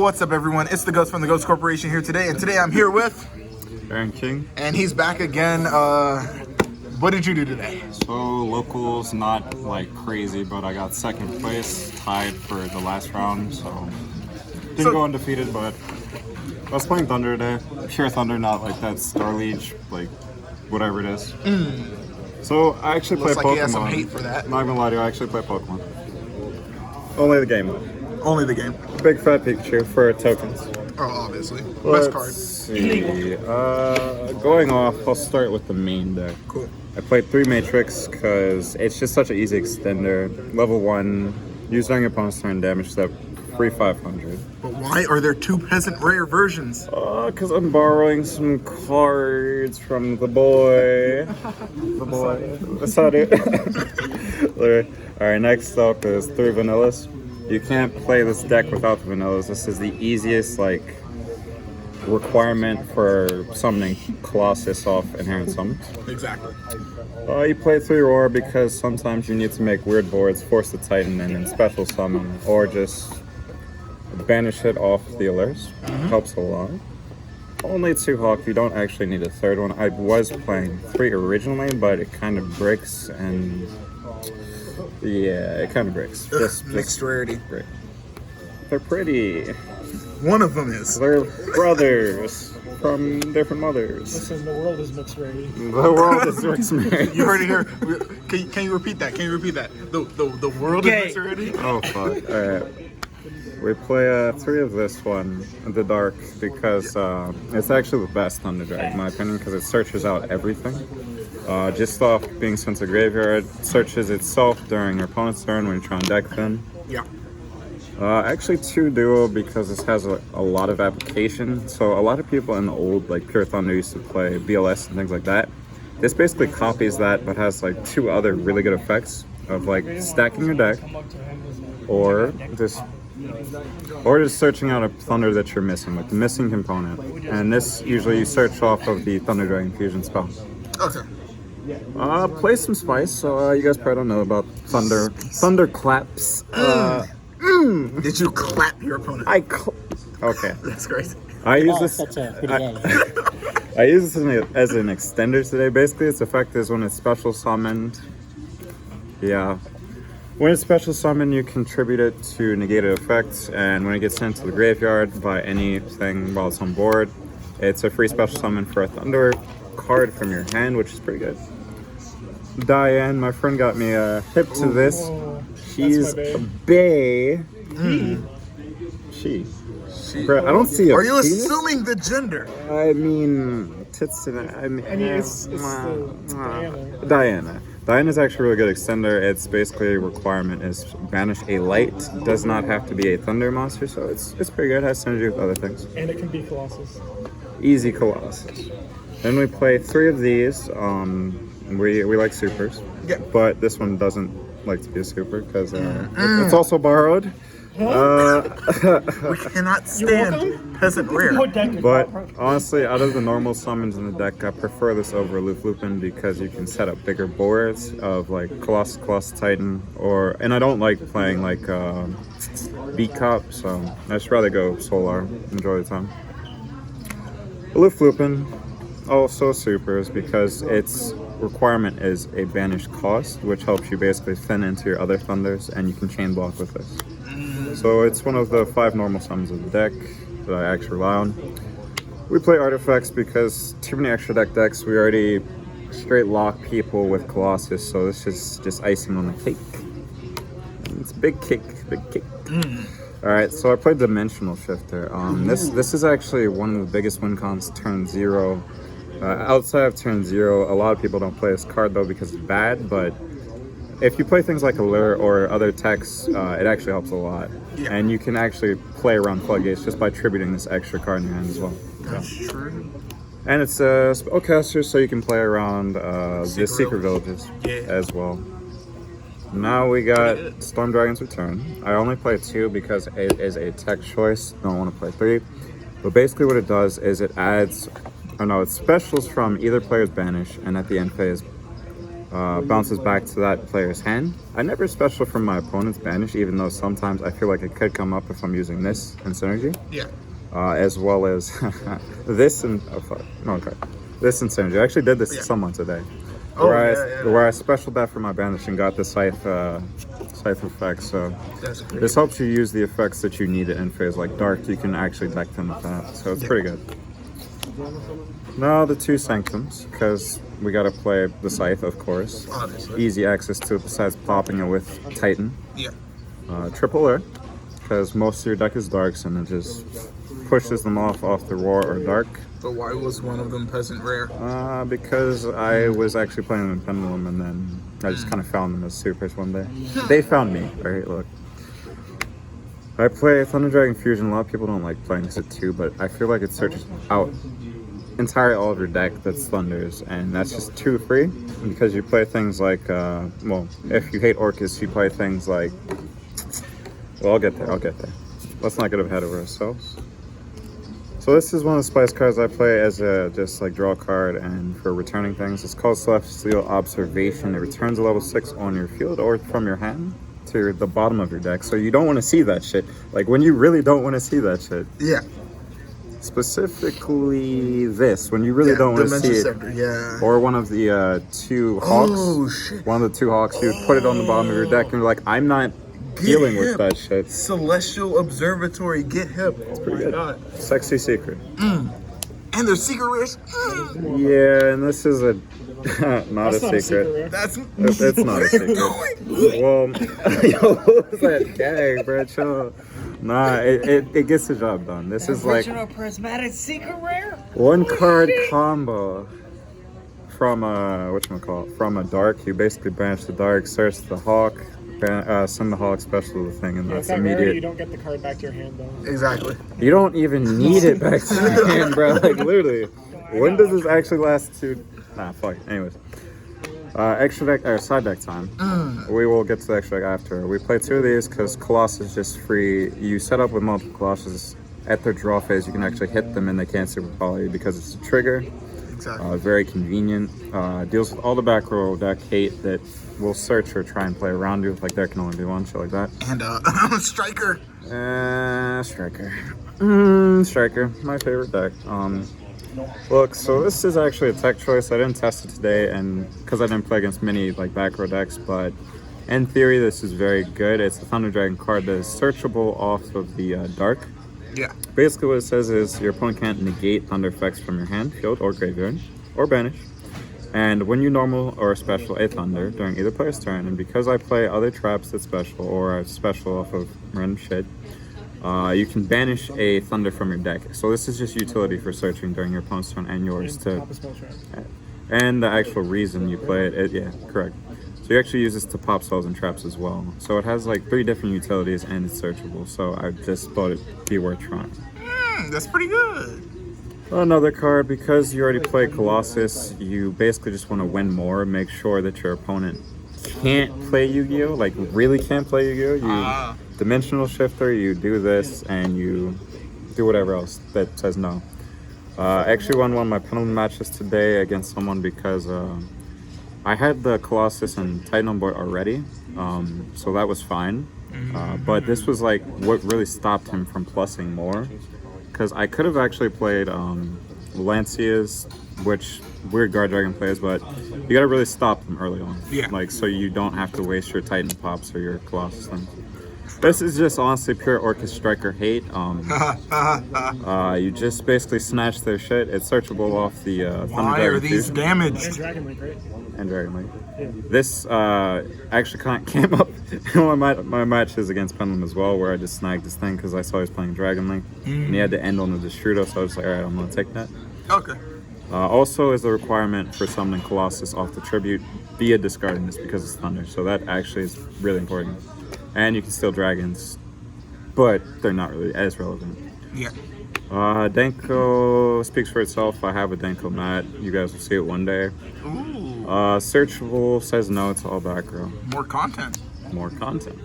What's up, everyone? It's the Ghost from the Ghost Corporation here today, and today I'm here with Aaron King. and he's back again. What did you do today? So locals, not like crazy, but I got second place, tied for the last round. So didn't go undefeated, but I was playing Thunder today. Pure Thunder, not like that Star League, like whatever it is. So I actually play Looks like Pokemon. he has some hate for that. Not gonna lie to you, I actually play Pokemon. Only the game though. Only the game. Big fat Pikachu for tokens. Oh, obviously. Best Let's card. see. Going off, I'll start with the main deck. Cool. I played 3 Matrix because it's just such an easy extender. Level 1, use during your opponent's turn, damage step, free 500. But why are there 2 peasant rare versions? Because I'm borrowing some cards from the boy. The boy. That's how it. Alright, next up is 3 Vanillas. You can't play this deck without the Vanillas. This is the easiest, requirement for summoning Colossus off Inherent Summons. Exactly. You play 3 Roar because sometimes you need to make weird boards, force the Titan, and then special summon, or just banish it off the alerts. Helps a lot. Only 2 Hawk, you don't actually need a third one. I was playing 3 originally, but it kind of breaks, and yeah, it kind of breaks. Mixed rarity. Great. They're pretty. One of them is. They're brothers from different mothers. Listen, the world is mixed rarity. The world is mixed rarity. You heard it here. Can you repeat that? Can you repeat that? The world is mixed rarity? Oh fuck! All right. We play 3 of this one, the Dark, because it's actually the best Thunder Drag in my opinion, because it searches out everything. Just off being sent to graveyard, searches itself during your opponent's turn when you try and deck them. Yeah. Actually 2 Duo because this has a lot of application. So a lot of people in the old Pure Thunder used to play BLS and things like that. This basically copies that but has 2 other really good effects of stacking your deck or just searching out a Thunder that you're missing, the missing component. And this usually you search off of the Thunder Dragon Fusion spell. Okay. Play some Spice, so you guys probably don't know about Thunder Claps. Did you clap your opponent? Okay. That's crazy. I use this. That's pretty good. I use this as an extender today. Basically, its effect is when it's special summoned. Yeah. When it's special summoned, you contribute it to negated effects, and when it gets sent to the graveyard by anything while it's on board, it's a free special summon for a Thunder card from your hand, which is pretty good. Diane, my friend, got me hip to this. She's a bae. She. Bro, I don't see a Are you penis? assuming the gender? I mean, tits to that. It's Diana. Diana's actually a really good extender. It's basically a requirement is banish a light. Does not have to be a Thunder monster, so it's pretty good. It has synergy with other things. And it can be Colossus. Easy Colossus. Then we play 3 of these. We like supers. Yeah. But this one doesn't like to be a super because it's also borrowed. We cannot stand peasant rare. But honestly, out of the normal summons in the deck, I prefer this over Lupin because you can set up bigger boards of Colossus Titan, and I don't like playing Beat Cop, so I just rather go Solar, enjoy the time. Lupin, also supers because its requirement is a banished cost, which helps you basically thin into your other Thunders, and you can chain block with this. So it's one of the 5 normal summons of the deck that I actually rely on. We play artifacts because too many extra decks. We already straight lock people with Colossus, so this is just icing on the cake. It's a big cake, big cake. Alright, so I played Dimensional Shifter. This is actually one of the biggest win cons turn 0. Outside of turn 0, a lot of people don't play this card though because it's bad, but if you play things like Allure or other techs, it actually helps a lot. Yeah. And you can actually play around Floodgates just by tributing this extra card in your hand as well. That's true. And it's a spellcaster, so you can play around the Secret Villages as well. Now we got Storm Dragon's Return. I only play 2 because it is a tech choice. Don't want to play 3. But basically what it does is it adds, it specials from either player's banish, and at the end phase, bounces back to that player's hand. I never special from my opponent's banish, even though sometimes I feel like it could come up if I'm using this in synergy. Yeah. As well as this and this in synergy. I actually did this to someone today. Where I special that for my banish and got the scythe effect. So this helps you use the effects that you need in phase like dark. You can actually deck them with that. So it's pretty good. Now the 2 sanctums, because we gotta play the scythe, of course. Obviously. Easy access to it besides popping it with Titan. Yeah. Triple air, because most of your deck is darks and it just pushes them off the roar or dark. But why was one of them peasant rare? Because I was actually playing them in Pendulum and then I just kind of found them as supers one day. They found me. Alright, look. I play Thunder Dragon Fusion. A lot of people don't like playing this at 2, but I feel like it searches out entirely all of your deck that's Thunders, and that's just 2 free because you play things like, well, if you hate Orcus, you play things like, well, I'll get there. Let's not get ahead of ourselves. So this is one of the spice cards I play as a just like draw card and for returning things. It's called Celestial Observation. It returns a level 6 on your field or from your hand to the bottom of your deck. So you don't want to see that shit. Like when you really don't want to see that shit. Yeah. Specifically this, when you really don't want to see it. Yeah. Or one of the 2 hawks. Oh shit. One of the 2 hawks, you put it on the bottom of your deck and you're like, I'm not dealing with that shit. Celestial Observatory, get hip. It's pretty good. Sexy secret. And there's secret rares. Yeah, and this is a not a secret. It's not a secret. Well, yo, what was that gag, bro? Chill. Nah, it gets the job done. This is like Original prismatic secret rare. 1 card combo from whatchamacallit, from a dark. You basically banish the dark, search the hawk, send the hawk special to the thing, and that's immediate. You don't get the card back to your hand though. Exactly. You don't even need it back to your hand, bro. Like literally. When does this actually last to? Nah, fuck. Anyways. Extra deck or side deck time. We will get to the extra deck after. We play 2 of these because Colossus is just free. You set up with multiple Colossus at their draw phase. You can actually hit them and they can't super follow you because it's a trigger. Exactly. Very convenient. Deals with all the back row deck hate that will search or try and play around you. Like there can only be 1, shit like that. And Striker. Striker, my favorite deck. Look, so this is actually a tech choice. I didn't test it today, and because I didn't play against many like back row decks, but in theory, this is very good. It's a Thunder Dragon card that is searchable off of the dark. Yeah. Basically, what it says is your opponent can't negate thunder effects from your hand, field, or graveyard, or banish. And when you normal or special a thunder during either player's turn, and because I play other traps that special or I special off of random shit, you can banish a thunder from your deck. So this is just utility for searching during your opponent's turn and yours too. And the actual reason you play it, yeah, correct. So you actually use this to pop spells and traps as well. So it has like 3 different utilities and it's searchable. So I just thought it'd be worth trying. That's pretty good. Another card, because you already played Colossus, you basically just want to win more. Make sure that your opponent can't play Yu-Gi-Oh! Like really can't play Yu-Gi-Oh! You dimensional shifter, you do this, and you do whatever else that says no. Actually won one of my pendulum matches today against someone because I had the Colossus and Titan on board already, so that was fine. But this was like what really stopped him from plussing more, because I could have actually played Lancias, which weird guard dragon plays, but you gotta really stop them early on. Yeah. Like, so you don't have to waste your Titan pops or your Colossus things. This is just honestly pure Orcus Striker hate. You just basically snatch their shit. It's searchable off the Thunder Why Dragon are these Fusion. damaged? And Dragon Link, right? And Dragon Link. Yeah. This actually came up in one of my matches against Pendulum as well, where I just snagged this thing because I saw he was playing Dragon Link. And he had to end on the Destrudo, so I was like, alright, I'm gonna take that. Okay. Also is a requirement for summoning Colossus off the tribute via discarding this because it's Thunder. So that actually is really important. And you can steal dragons, but they're not really as relevant. Yeah. Denko speaks for itself. I have a Denko mat. You guys will see it one day. Ooh. Searchable says no to all back row. More content. More content.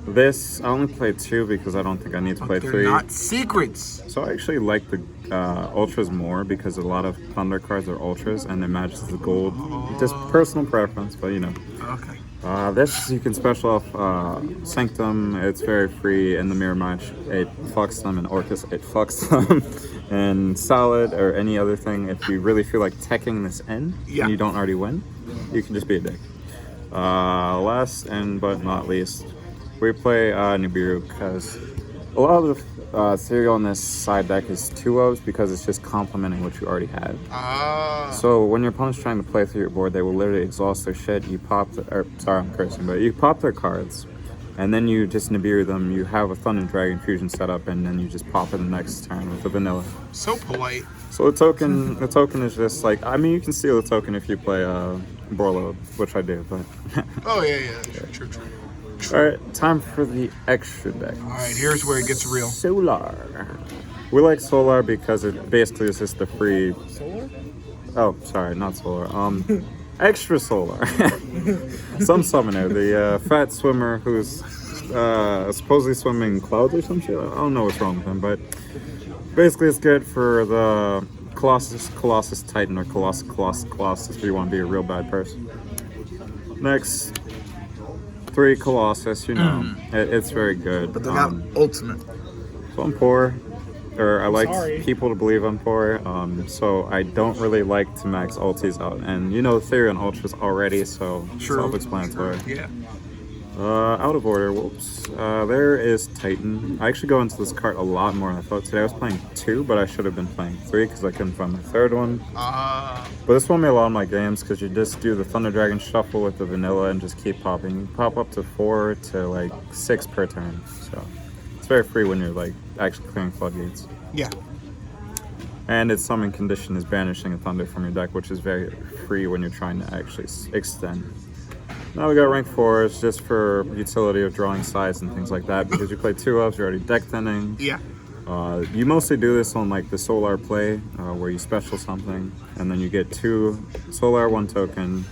This, I only played 2 because I don't think I need to play 3. They're not secrets. So I actually like the ultras more because a lot of Thunder cards are ultras and it matches the gold. Just personal preference, but you know. Okay. This you can special off Sanctum. It's very free in the mirror match. It fucks them, and Orcus it fucks them. And Solid or any other thing, if you really feel like teching this in Yeah. and you don't already win, you can just be a dick. Last and but not least, we play Nibiru because a lot of the theory on this side deck is 2-ofs because it's just complementing what you already had. So when your opponent's trying to play through your board, they will literally exhaust their shit. You pop, sorry, I'm cursing, but you pop their cards, and then you just Nibiru them. You have a Thunder Dragon fusion set up, and then you just pop it the next turn with the vanilla. So polite. So the token is just like, I mean, you can steal the token if you play Borlo, which I do, but. Oh yeah. True. Alright, time for the extra deck. Alright, here's where it gets real. Solar. We like Solar because it basically is just the free. Solar? Oh, sorry, not Solar. Extra Solar. Some summoner, the fat swimmer who's supposedly swimming clouds or some shit. I don't know what's wrong with him, but basically it's good for the Colossus Titan or Colossus if you want to be a real bad person. Next. 3 Colossus, you know, it's very good. But they're not ultimate. So I'm poor, or I like Sorry. people to believe I'm poor, so I don't really like to max ultis out. And you know the theory on ultras already, so self-explanatory. Yeah. Out of order, whoops. There is Titan. I actually go into this card a lot more than I thought. Today I was playing 2, but I should have been playing 3 because I couldn't find my third one. But this won me a lot of my games because you just do the Thunder Dragon Shuffle with the vanilla and just keep popping. You pop up to 4 to like 6 per turn. So it's very free when you're like actually clearing floodgates. Yeah. And its summon condition is banishing a Thunder from your deck, which is very free when you're trying to actually extend. Now we got rank 4, it's just for utility of drawing sides and things like that, because you play 2-ofs, you're already deck thinning. Yeah. You mostly do this on like the Solar play, where you special something, and then you get 2 Solar, 1 token,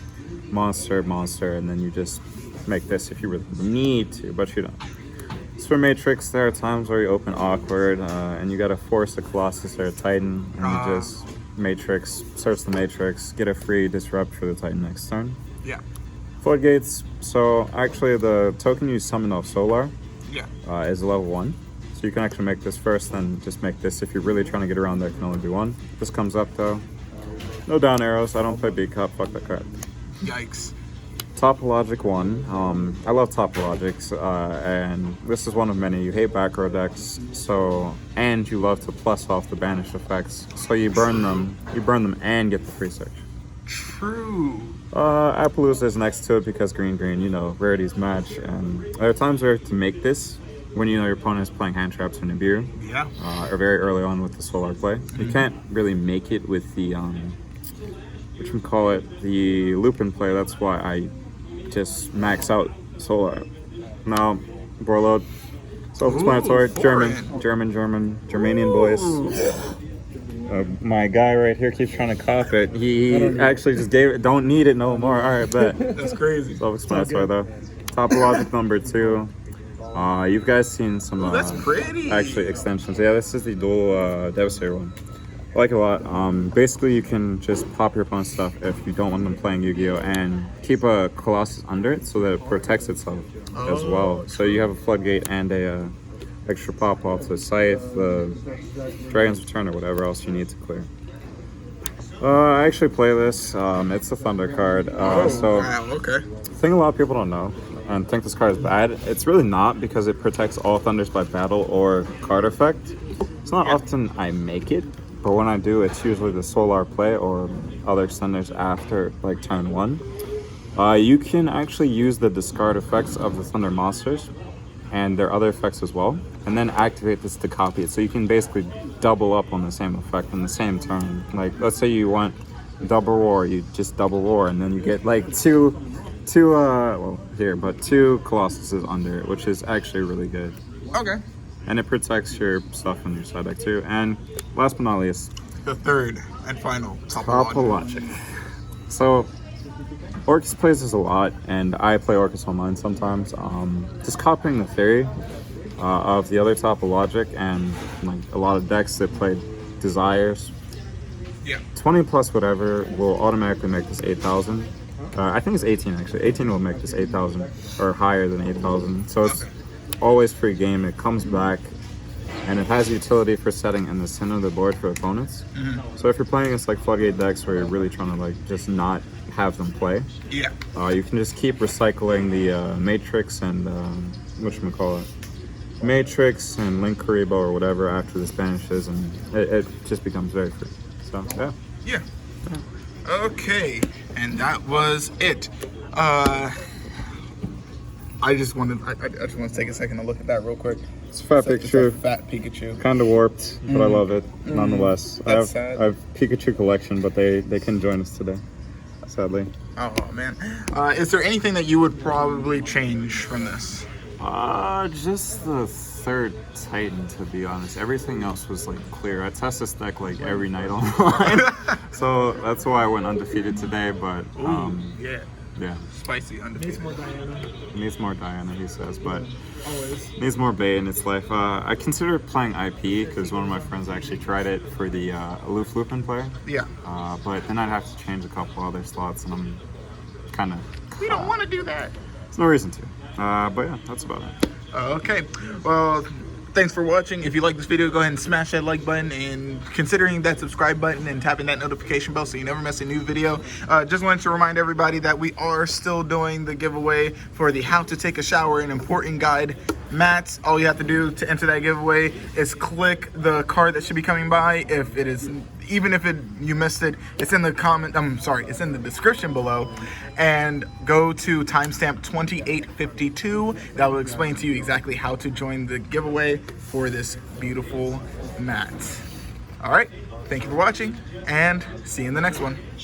monster, and then you just make this if you really need to, but you don't. So for Matrix, there are times where you open awkward, and you gotta force a Colossus or a Titan, and you just Matrix, search the Matrix, get a free disrupt for the Titan next turn. Yeah. Floodgates, so actually the token you summon off Solar Yeah. is a level 1. So you can actually make this first, then just make this. If you're really trying to get around there, it can only be 1. This comes up though. No down arrows, I don't play B Cup, fuck that card. Yikes. Topologic 1, I love Topologics, and this is one of many. You hate back row decks, so, and you love to plus off the banish effects. So you burn them and get the free search. True. Appaloosa is next to it because green, you know, rarities match. And there are times where to make this, when you know your opponent is playing hand traps or Nibiru, Yeah. or very early on with the Solar play. You can't really make it with the, the Lupin play. That's why I just max out Solar. Now, Borlo, self-explanatory, Ooh, Germanian boys. My guy right here keeps trying to cough it. He actually just gave it. Don't need it no more. All right, bet. That's crazy. Self-explanatory though. Topologic number 2. You guys seen some That's pretty. actually extensions. Yeah, this is the dual Devastator one. I like it a lot. Basically, you can just pop your opponent's stuff if you don't want them playing Yu-Gi-Oh! And keep a Colossus under it so that it protects itself as well. So you have a Floodgate and a extra pop off the Scythe, the Dragon's Return, or whatever else you need to clear. I actually play this. It's a Thunder card. So Wow, okay. the thing a lot of people don't know and think this card is bad, it's really not because it protects all Thunders by battle or card effect. It's not often I make it, but when I do, it's usually the Solar play or other Thunders after like turn 1. You can actually use the discard effects of the Thunder monsters and their other effects as well, and then activate this to copy it. So you can basically double up on the same effect in the same turn. Like, let's say you want double roar, you just double roar, and then you get like two Colossuses under it, which is actually really good. Okay. And it protects your stuff on your side deck too. And last but not least, The third and final Topologic. Topologic. So Orcus plays this a lot, and I play Orcus online sometimes. Just copying the theory of the other Topologic, and like a lot of decks that play desires. Yeah. 20 plus whatever will automatically make this 8,000. I think it's 18 actually. 18 will make this 8,000 or higher than 8,000. So it's always free game. It comes back and it has utility for setting in the center of the board for opponents. So if you're playing against like floodgate decks where you're really trying to like just not have them play, Yeah. you can just keep recycling the Matrix and whatchamacallit, Matrix and Link Karibo or whatever after this banishes, and it just becomes very free. So yeah. Yeah. Okay, and that was it. I just wanted to take a second to look at that real quick. It's a fat It's Pikachu. a fat Pikachu. Kind of warped, but I love it nonetheless. That's sad. I have Pikachu collection, but they can join us today, sadly. Oh man. Is there anything that you would probably change from this? Just the third Titan, to be honest. Everything else was like clear. I test this deck like every night online, so that's why I went undefeated today. But Yeah. yeah, Spicy undefeated. Needs more Diana. needs more Diana, he says, but Always. needs more Bay in its life. I considered playing IP because one of my friends actually tried it for the Aloof Lupin player. Yeah. But then I'd have to change a couple other slots, and I'm kind of. We don't want to do that. There's no reason to. But yeah, that's about it. Okay, well, thanks for watching. If you like this video, go ahead and smash that like button, and considering that subscribe button and tapping that notification bell so you never miss a new video. Just wanted to remind everybody that we are still doing the giveaway for the How to Take a Shower, an important guide mats. All you have to do to enter that giveaway is click the card that should be coming by. If it is, even if you missed it, it's in the comment. It's in the description below, and go to timestamp 2852. That will explain to you exactly how to join the giveaway for this beautiful mat. All right, thank you for watching, and see you in the next one.